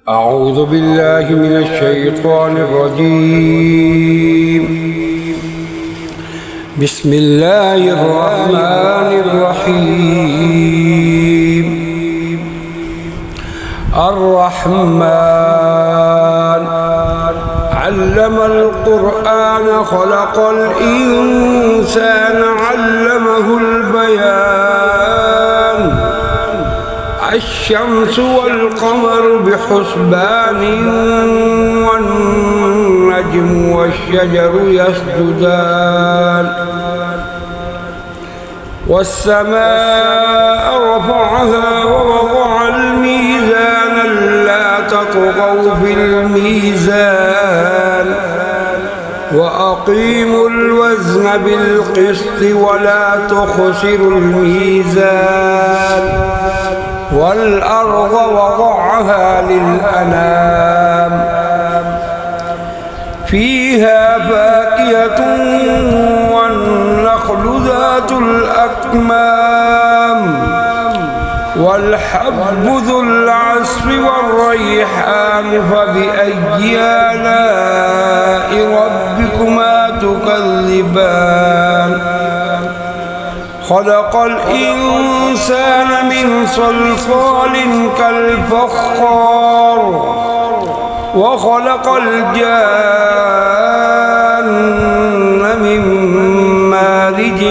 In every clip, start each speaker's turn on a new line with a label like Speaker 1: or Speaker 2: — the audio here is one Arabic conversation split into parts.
Speaker 1: أعوذ بالله من الشيطان الرجيم. بسم الله الرحمن الرحيم. الرحمن علم القرآن خلق الإنسان علمه البيان. الشمس والقمر بحسبان والنجم والشجر يسجدان. والسماء رفعها ووضع الميزان لا تطغوا في الميزان وأقيموا الوزن بالقسط ولا تخسروا الميزان. والأرض وضعها للأنام فيها فاكهة والنخل ذات الأكمام والحب ذو العصف والريحان. فبأي آلاء ربكما تكذبان؟ خلق الإنسان من صلصال كالفخار وخلق الجان من مارج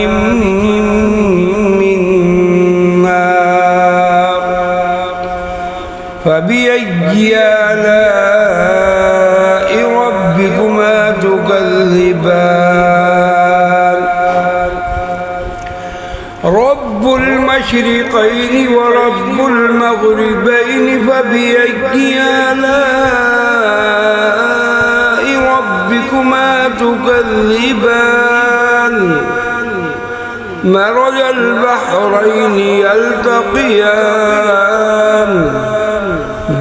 Speaker 1: من نار. فبأي آلاء ربكما تكذبان؟ رب المشرقين ورب المغربين. فبأي آلاء ربكما تكذبان؟ مرج البحرين يلتقيان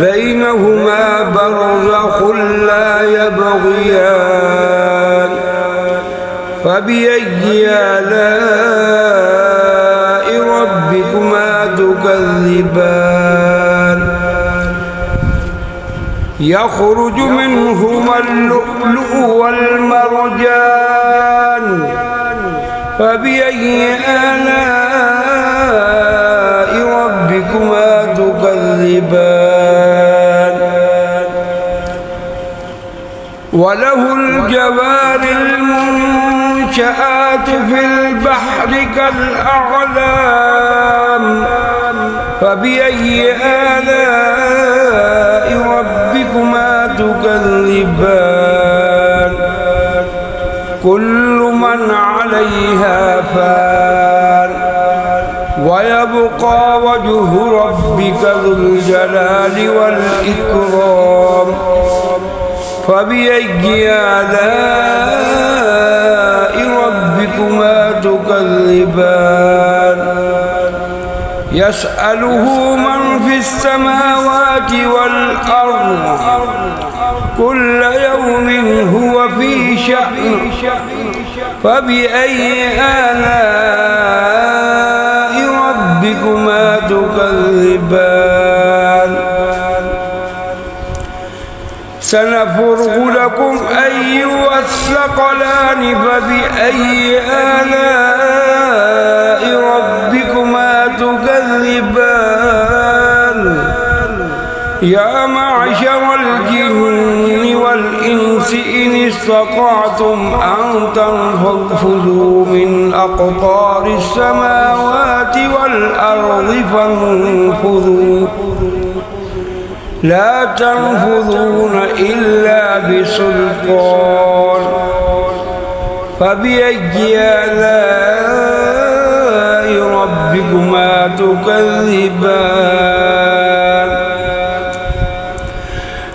Speaker 1: بينهما برزخ لا يبغيان. فبأي آلاء ربكما تكذبان؟ يخرج منهما اللؤلؤ والمرجان. فبأي آلاء ربكما تكذبان؟ وله الجوار المنشآت في البحر كالأعلام. فبأي آلاء ربكما تكذبان؟ كل من عليها فان ويبقى وجه ربك ذو الجلال والإكرام. فبأي آلاء ربكما تكذبان؟ يسأله من في السماوات والأرض كل يوم هو في شأن. فبأي آلاء ربكما تكذبان؟ سنفرغ لكم أيها الثقلان. فبأي آلاء ربكما تكذبان؟ يا معشر الجن والإنس إن استطعتم أن تنفذوا من أقطار السماوات والأرض فانفذوا لا تنفذون إلا بسلطان. فبأي آلاء ربكما تكذبان؟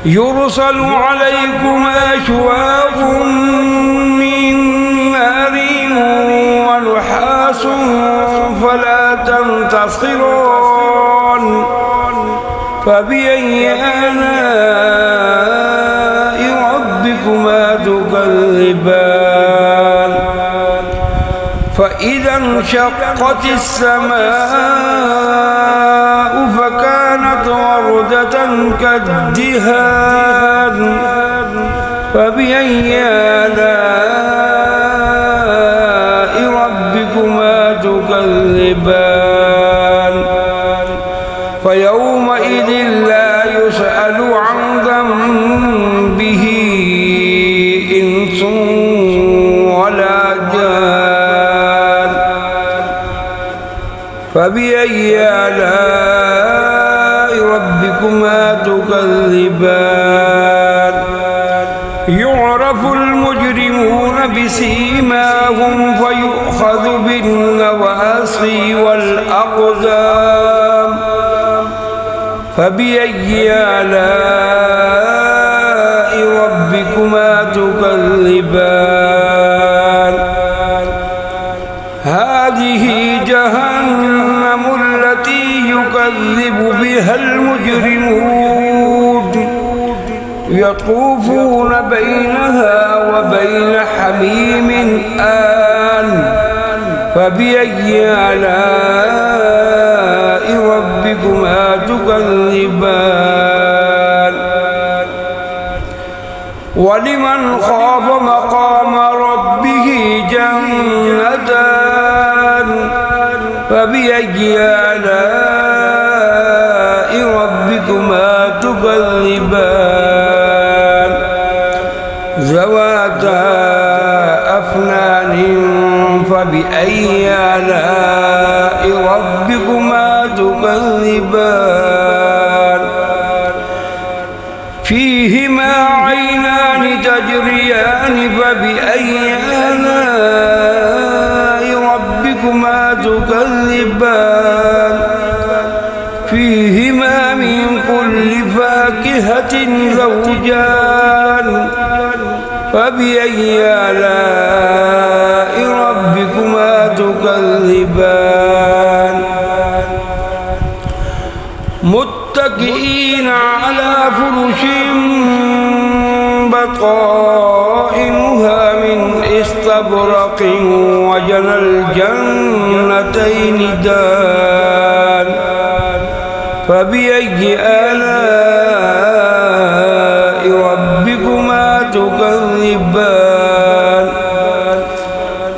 Speaker 1: يرسل عليكما شواظ من نار ونحاس فلا تنتصران. فبأي آلاء ربكما تكذبان؟ فإذا انشقت السماء فكانت وردة موجة كالدهان فبأي آلاء ربكما تكذبان فيومئذ لا يسأل عن ذنبه إنس ولا جان فبأي آلاء ربكما تكذبان يعرف المجرمون بسيماهم فيؤخذ بالنواصي والأقدام فبأي آلاء ربكما تكذبان هذه جهنم التي يكذب بها المجرمون يطوفون بينها وبين حميم آن فبأي آلاء ربكما تكذبان ولمن خاف مقام ربه جنتان فبأي آلاء ربكما تكذبان ذواتا أفنان فبأي آلاء ربكما تكذبان فيهما عينان تجريان فبأي آلاء ربكما تكذبان فيهما من كل فاكهة زوجان فبأي آلاء ربكما تكذبان متكئين على فرش بطائنها من استبرق وجنى الجنتين دان فبأي آلاء ربكما تكذبان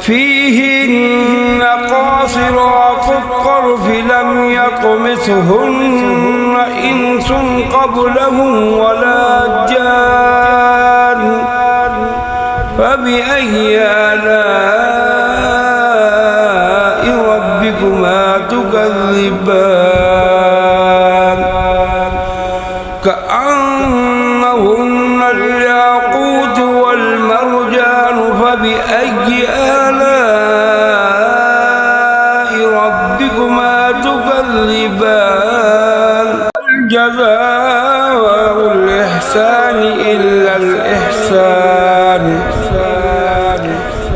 Speaker 1: فيهن قاصرات الطرف لم يطمثهن إنس قبلهم ولا جان فبأي آلاء ربكما تكذبان كأنهن الياقوت والمرجان فبأي آلاء ربكما تكذبان الجزاء الإحسان إلا الإحسان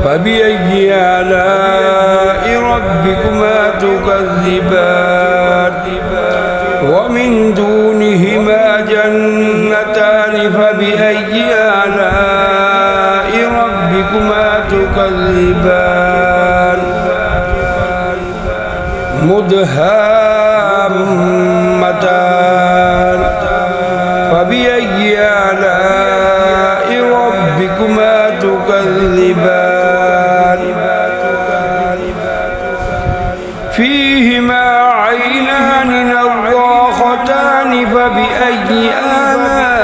Speaker 1: فبأي آلاء ربكما تكذبان ومن دونهما جنتان فبأي آلاء ربكما تكذبان مدهامتان فبأي آلاء ربكما تكذبان فيهما عينان نضاختان فبأي آلاء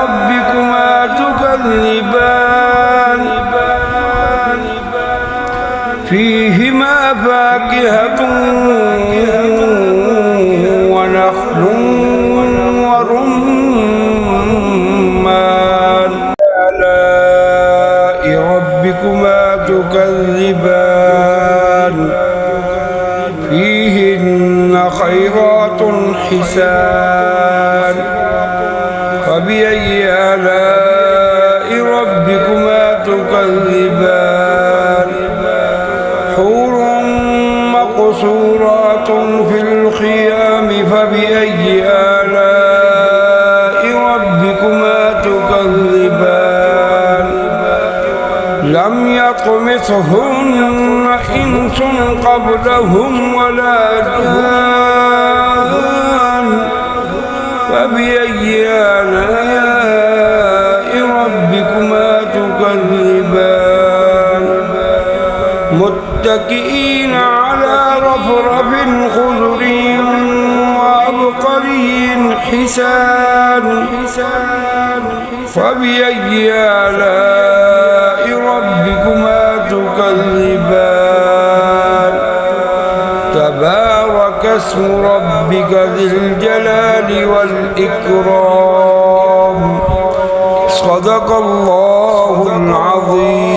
Speaker 1: ربكما تكذبان فيهما فاكهة ونخل ورمان آلاء ربكما تكذبان فيهن خيرات حسان فبأي آلاء ربكما تكذبان حور مقصورات في الخيام فبأي آلاء ربكما تكذبان لم يطمثهن إنس قبلهم ولا جان فبأي آلاء ربكما تكذبان متكئين على رفرف خضر وعبقري حسان فبأي آلاء ربكما تكذبان تبارك اسم ربك ذي الجلال والإكرام صدق الله العظيم.